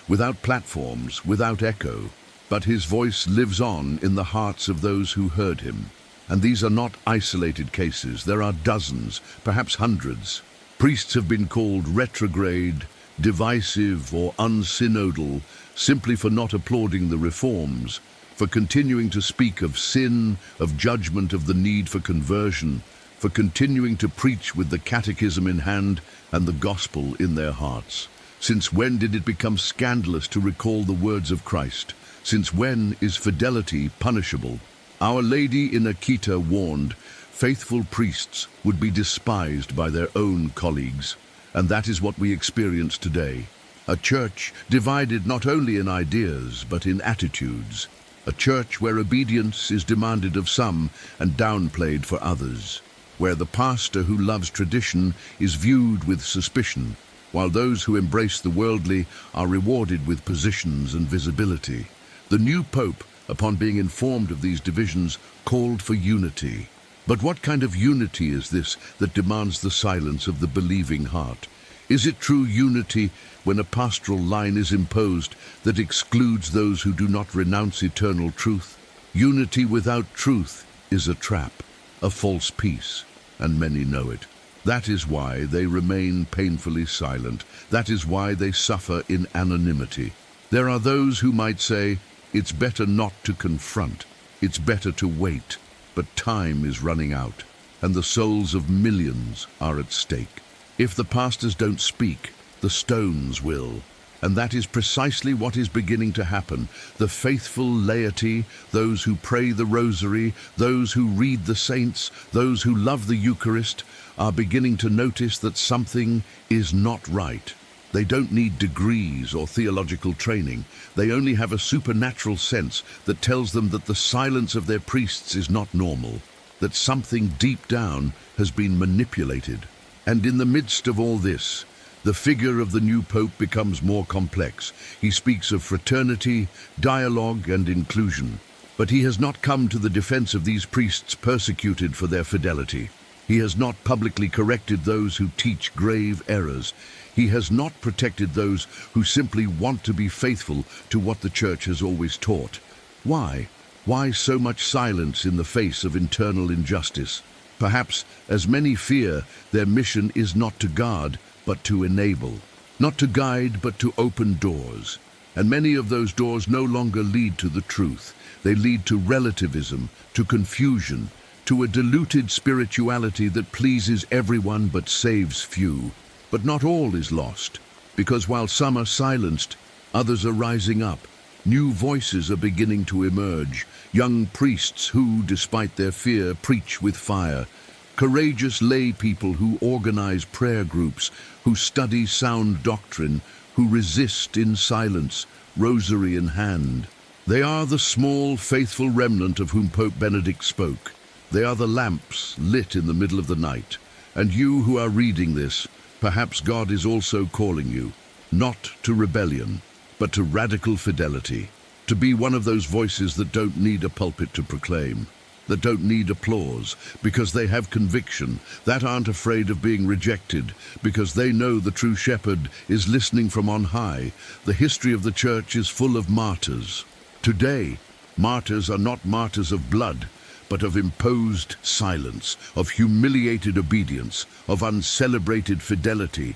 Speaker 1: without platforms, without echo. But his voice lives on in the hearts of those who heard him. And these are not isolated cases. There are dozens, perhaps hundreds. Priests have been called retrograde, divisive or unsynodal, simply for not applauding the reforms, for continuing to speak of sin, of judgment, of the need for conversion, for continuing to preach with the catechism in hand and the gospel in their hearts. Since when did it become scandalous to recall the words of Christ? Since when is fidelity punishable? Our Lady in Akita warned, faithful priests would be despised by their own colleagues, and that is what we experience today. A church divided not only in ideas but in attitudes. A church where obedience is demanded of some and downplayed for others, where the pastor who loves tradition is viewed with suspicion, while those who embrace the worldly are rewarded with positions and visibility. The new Pope, upon being informed of these divisions, called for unity. But what kind of unity is this that demands the silence of the believing heart? Is it true unity when a pastoral line is imposed that excludes those who do not renounce eternal truth? Unity without truth is a trap, a false peace, and many know it. That is why they remain painfully silent. That is why they suffer in anonymity. There are those who might say, it's better not to confront, it's better to wait, but time is running out, and the souls of millions are at stake. If the pastors don't speak, the stones will. And that is precisely what is beginning to happen. The faithful laity, those who pray the rosary, those who read the saints, those who love the Eucharist, are beginning to notice that something is not right. They don't need degrees or theological training. They only have a supernatural sense that tells them that the silence of their priests is not normal, that something deep down has been manipulated. And in the midst of all this, the figure of the new Pope becomes more complex. He speaks of fraternity, dialogue, and inclusion. But he has not come to the defense of these priests persecuted for their fidelity. He has not publicly corrected those who teach grave errors. He has not protected those who simply want to be faithful to what the Church has always taught. Why? Why so much silence in the face of internal injustice? Perhaps, as many fear, their mission is not to guard, but to enable. Not to guide, but to open doors. And many of those doors no longer lead to the truth. They lead to relativism, to confusion, to a diluted spirituality that pleases everyone but saves few. But not all is lost, because while some are silenced, others are rising up. New voices are beginning to emerge, young priests who, despite their fear, preach with fire, courageous lay people who organize prayer groups, who study sound doctrine, who resist in silence, rosary in hand. They are the small, faithful remnant of whom Pope Benedict spoke. They are the lamps lit in the middle of the night. And you who are reading this, perhaps God is also calling you, not to rebellion, but to radical fidelity, to be one of those voices that don't need a pulpit to proclaim, that don't need applause because they have conviction, that aren't afraid of being rejected because they know the true shepherd is listening from on high. The history of the Church is full of martyrs. Today, martyrs are not martyrs of blood, but of imposed silence, of humiliated obedience, of uncelebrated fidelity.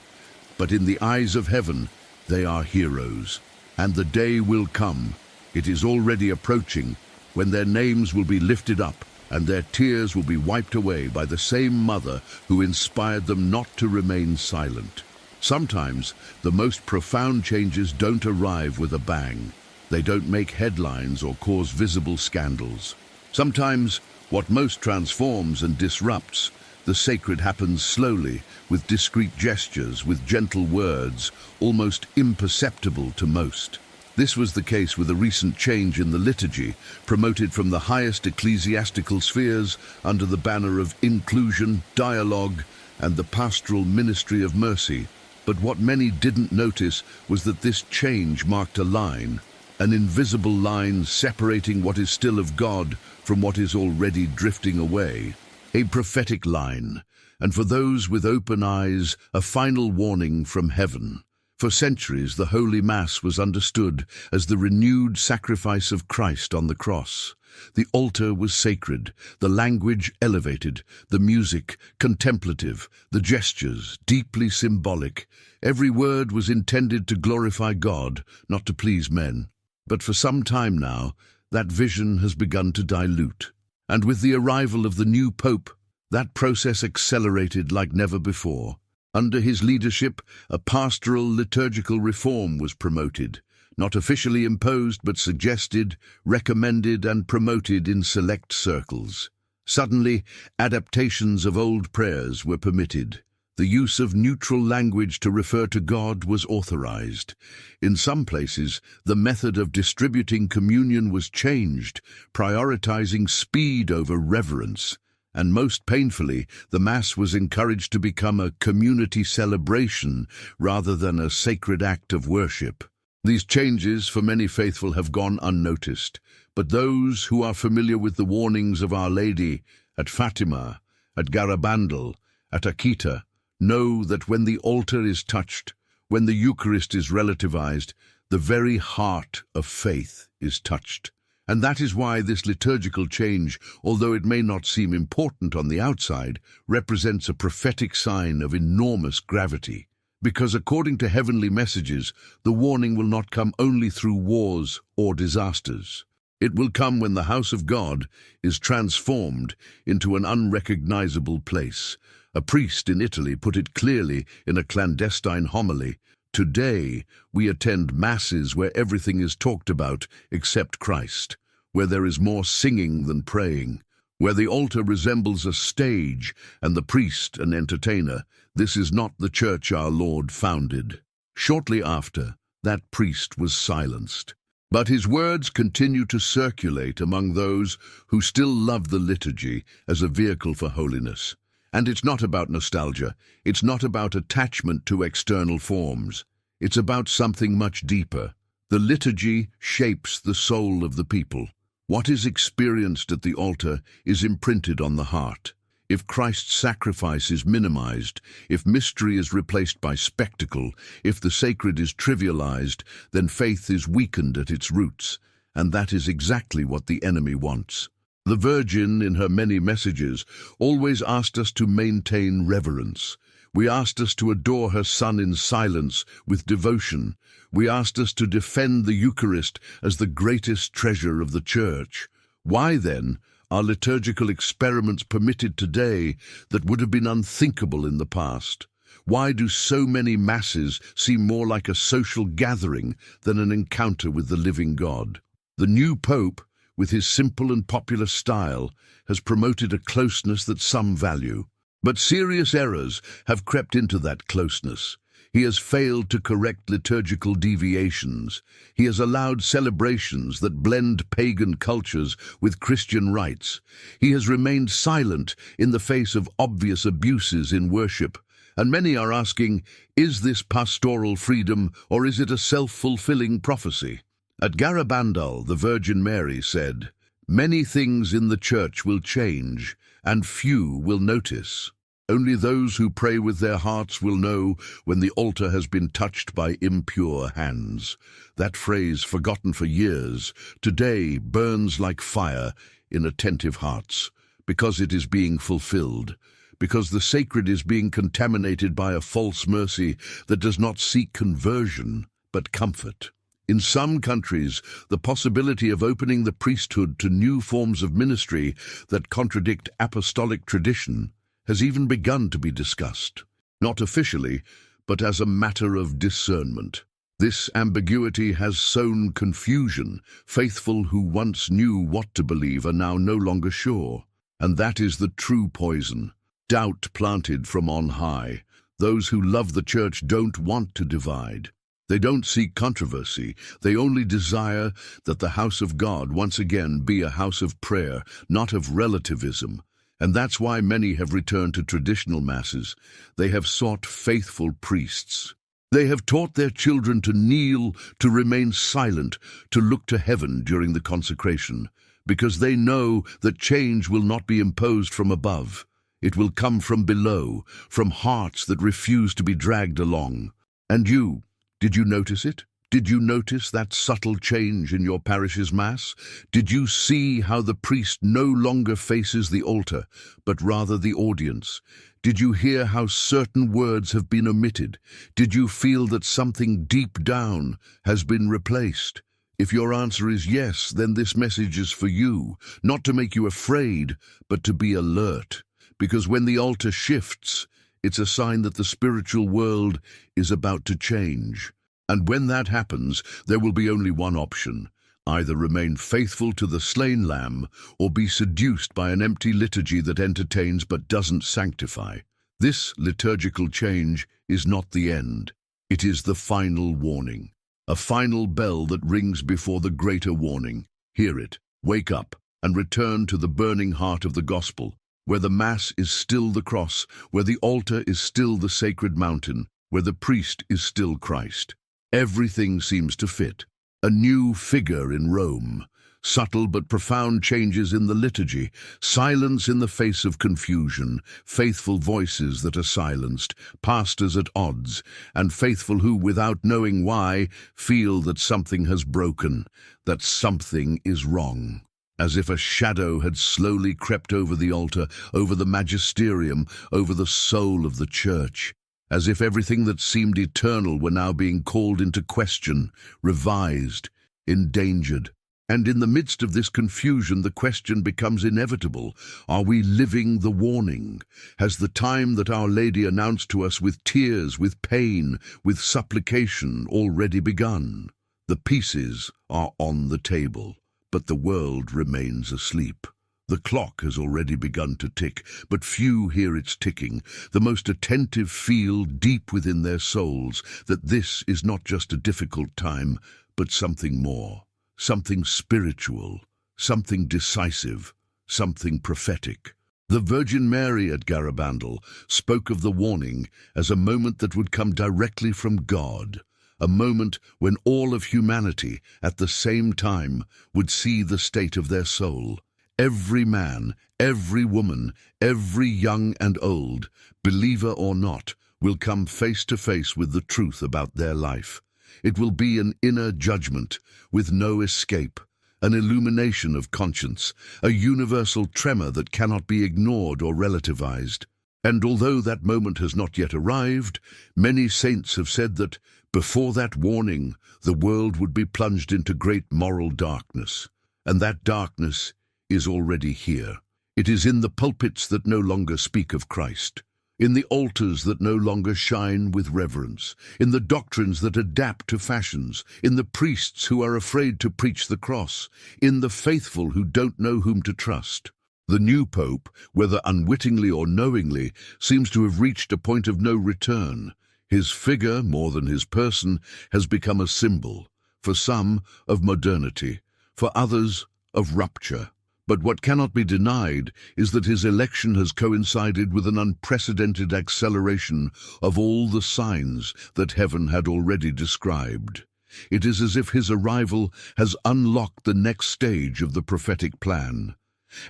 Speaker 1: But in the eyes of heaven, they are heroes. And the day will come, it is already approaching, when their names will be lifted up and their tears will be wiped away by the same mother who inspired them not to remain silent. Sometimes the most profound changes don't arrive with a bang. They don't make headlines or cause visible scandals. Sometimes what most transforms and disrupts the sacred happens slowly, with discreet gestures, with gentle words, almost imperceptible to most. This was the case with a recent change in the liturgy, promoted from the highest ecclesiastical spheres under the banner of inclusion, dialogue, and the pastoral ministry of mercy. But what many didn't notice was that this change marked a line, an invisible line separating what is still of God from what is already drifting away. A prophetic line, and for those with open eyes, a final warning from heaven. For centuries, the Holy Mass was understood as the renewed sacrifice of Christ on the cross. The altar was sacred, the language elevated, the music contemplative, the gestures deeply symbolic. Every word was intended to glorify God, not to please men. But for some time now, that vision has begun to dilute. And with the arrival of the new Pope, that process accelerated like never before. Under his leadership, a pastoral liturgical reform was promoted, not officially imposed but suggested, recommended and promoted in select circles. Suddenly, adaptations of old prayers were permitted. The use of neutral language to refer to God was authorized. In some places, the method of distributing communion was changed, prioritizing speed over reverence. And most painfully, the Mass was encouraged to become a community celebration rather than a sacred act of worship. These changes for many faithful have gone unnoticed, but those who are familiar with the warnings of Our Lady at Fatima, at Garabandal, at Akita, know that when the altar is touched, when the Eucharist is relativized, the very heart of faith is touched. And that is why this liturgical change, although it may not seem important on the outside, represents a prophetic sign of enormous gravity. Because according to heavenly messages, the warning will not come only through wars or disasters. It will come when the house of God is transformed into an unrecognizable place. A priest in Italy put it clearly in a clandestine homily. Today, we attend masses where everything is talked about except Christ, where there is more singing than praying, where the altar resembles a stage and the priest an entertainer. This is not the church our Lord founded. Shortly after, that priest was silenced. But his words continue to circulate among those who still love the liturgy as a vehicle for holiness. And it's not about nostalgia. It's not about attachment to external forms. It's about something much deeper. The liturgy shapes the soul of the people. What is experienced at the altar is imprinted on the heart. If Christ's sacrifice is minimized, if mystery is replaced by spectacle, if the sacred is trivialized, then faith is weakened at its roots. And that is exactly what the enemy wants. The Virgin, in her many messages, always asked us to maintain reverence. We asked us to adore her Son in silence, with devotion. We asked us to defend the Eucharist as the greatest treasure of the Church. Why, then, are liturgical experiments permitted today that would have been unthinkable in the past? Why do so many masses seem more like a social gathering than an encounter with the living God? The new Pope, with his simple and popular style, has promoted a closeness that some value. But serious errors have crept into that closeness. He has failed to correct liturgical deviations. He has allowed celebrations that blend pagan cultures with Christian rites. He has remained silent in the face of obvious abuses in worship. And many are asking, is this pastoral freedom or is it a self-fulfilling prophecy? At Garabandal, the Virgin Mary said, "Many things in the Church will change, and few will notice. Only those who pray with their hearts will know when the altar has been touched by impure hands." That phrase, forgotten for years, today burns like fire in attentive hearts, because it is being fulfilled, because the sacred is being contaminated by a false mercy that does not seek conversion, but comfort. In some countries, the possibility of opening the priesthood to new forms of ministry that contradict apostolic tradition has even begun to be discussed, not officially, but as a matter of discernment. This ambiguity has sown confusion. Faithful who once knew what to believe are now no longer sure. And that is the true poison, doubt planted from on high. Those who love the Church don't want to divide. They don't seek controversy. They only desire that the house of God once again be a house of prayer, not of relativism. And that's why many have returned to traditional masses. They have sought faithful priests. They have taught their children to kneel, to remain silent, to look to heaven during the consecration, because they know that change will not be imposed from above. It will come from below, from hearts that refuse to be dragged along. And you, did you notice it? Did you notice that subtle change in your parish's Mass? Did you see how the priest no longer faces the altar, but rather the audience? Did you hear how certain words have been omitted? Did you feel that something deep down has been replaced? If your answer is yes, then this message is for you, not to make you afraid, but to be alert. Because when the altar shifts, it's a sign that the spiritual world is about to change. And when that happens, there will be only one option: either remain faithful to the slain lamb or be seduced by an empty liturgy that entertains but doesn't sanctify. This liturgical change is not the end. It is the final warning, a final bell that rings before the greater warning. Hear it, wake up, and return to the burning heart of the gospel, where the Mass is still the cross, where the altar is still the sacred mountain, where the priest is still Christ. Everything seems to fit. A new figure in Rome, subtle but profound changes in the liturgy, silence in the face of confusion, faithful voices that are silenced, pastors at odds, and faithful who, without knowing why, feel that something has broken, that something is wrong. As if a shadow had slowly crept over the altar, over the magisterium, over the soul of the Church. As if everything that seemed eternal were now being called into question, revised, endangered. And in the midst of this confusion, the question becomes inevitable. Are we living the warning? Has the time that Our Lady announced to us with tears, with pain, with supplication already begun? The pieces are on the table, but the world remains asleep. The clock has already begun to tick, but few hear its ticking. The most attentive feel deep within their souls that this is not just a difficult time, but something more, something spiritual, something decisive, something prophetic. The Virgin Mary at Garabandal spoke of the warning as a moment that would come directly from God, a moment when all of humanity at the same time would see the state of their soul. Every man, every woman, every young and old, believer or not, will come face to face with the truth about their life. It will be an inner judgment with no escape, an illumination of conscience, a universal tremor that cannot be ignored or relativized. And although that moment has not yet arrived, many saints have said that, before that warning, the world would be plunged into great moral darkness. And that darkness is already here. It is in the pulpits that no longer speak of Christ, in the altars that no longer shine with reverence, in the doctrines that adapt to fashions, in the priests who are afraid to preach the cross, in the faithful who don't know whom to trust. The new pope, whether unwittingly or knowingly, seems to have reached a point of no return. His figure, more than his person, has become a symbol, for some, of modernity, for others, of rupture. But what cannot be denied is that his election has coincided with an unprecedented acceleration of all the signs that heaven had already described. It is as if his arrival has unlocked the next stage of the prophetic plan,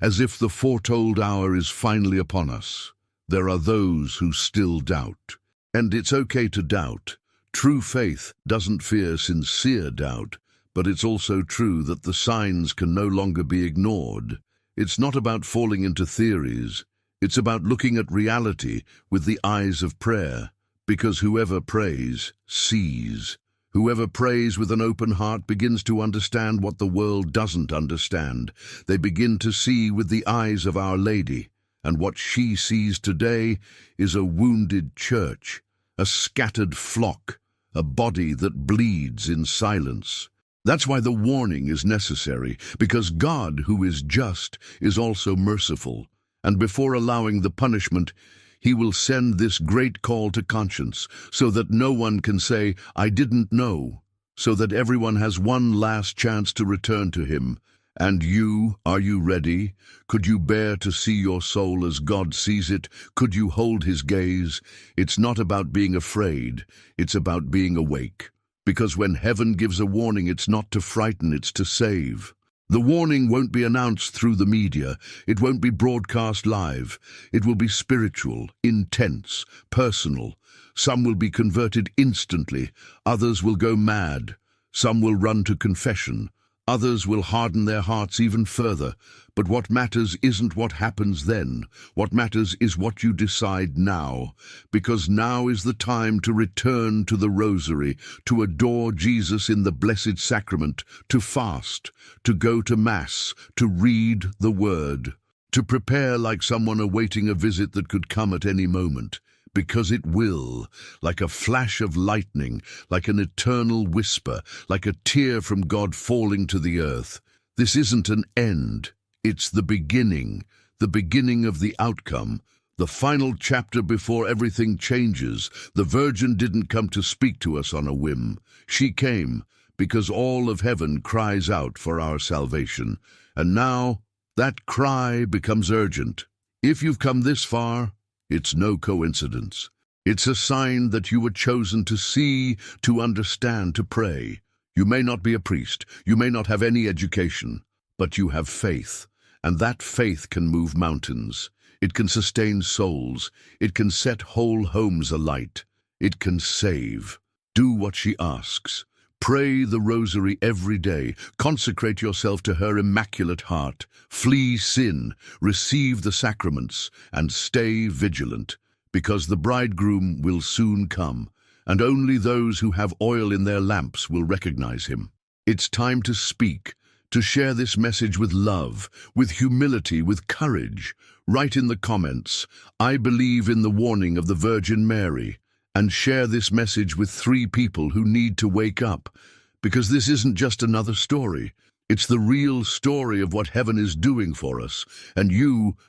Speaker 1: as if the foretold hour is finally upon us. There are those who still doubt. And it's okay to doubt. True faith doesn't fear sincere doubt. But it's also true that the signs can no longer be ignored. It's not about falling into theories. It's about looking at reality with the eyes of prayer, because whoever prays sees. Whoever prays with an open heart begins to understand what the world doesn't understand. They begin to see with the eyes of Our Lady, and what she sees today is a wounded church, a scattered flock, a body that bleeds in silence. That's why the warning is necessary, because God, who is just, is also merciful, and before allowing the punishment, He will send this great call to conscience, so that no one can say, "I didn't know," so that everyone has one last chance to return to Him. And you, are you ready? Could you bear to see your soul as God sees it? Could you hold His gaze? It's not about being afraid, it's about being awake. Because when heaven gives a warning, it's not to frighten, it's to save. The warning won't be announced through the media. It won't be broadcast live. It will be spiritual, intense, personal. Some will be converted instantly. Others will go mad. Some will run to confession. Others will harden their hearts even further. But what matters isn't what happens then. What matters is what you decide now. Because now is the time to return to the rosary, to adore Jesus in the Blessed Sacrament, to fast, to go to Mass, to read the Word, to prepare like someone awaiting a visit that could come at any moment. Because it will, like a flash of lightning, like an eternal whisper, like a tear from God falling to the earth. This isn't an end, it's the beginning of the outcome, the final chapter before everything changes. The Virgin didn't come to speak to us on a whim. She came because all of heaven cries out for our salvation. And now, that cry becomes urgent. If you've come this far, it's no coincidence. It's a sign that you were chosen to see, to understand, to pray. You may not be a priest, you may not have any education, but you have faith, and that faith can move mountains. It can sustain souls. It can set whole homes alight. It can save. Do what she asks. Pray the rosary every day. Consecrate yourself to her immaculate heart. Flee sin, receive the sacraments, and stay vigilant, because the bridegroom will soon come, and only those who have oil in their lamps will recognize him. It's time to speak, to share this message with love, with humility, with courage. Write in the comments, "I believe in the warning of the Virgin Mary," and share this message with 3 people who need to wake up, because this isn't just another story. It's the real story of what heaven is doing for us, and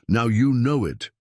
Speaker 1: now you know it.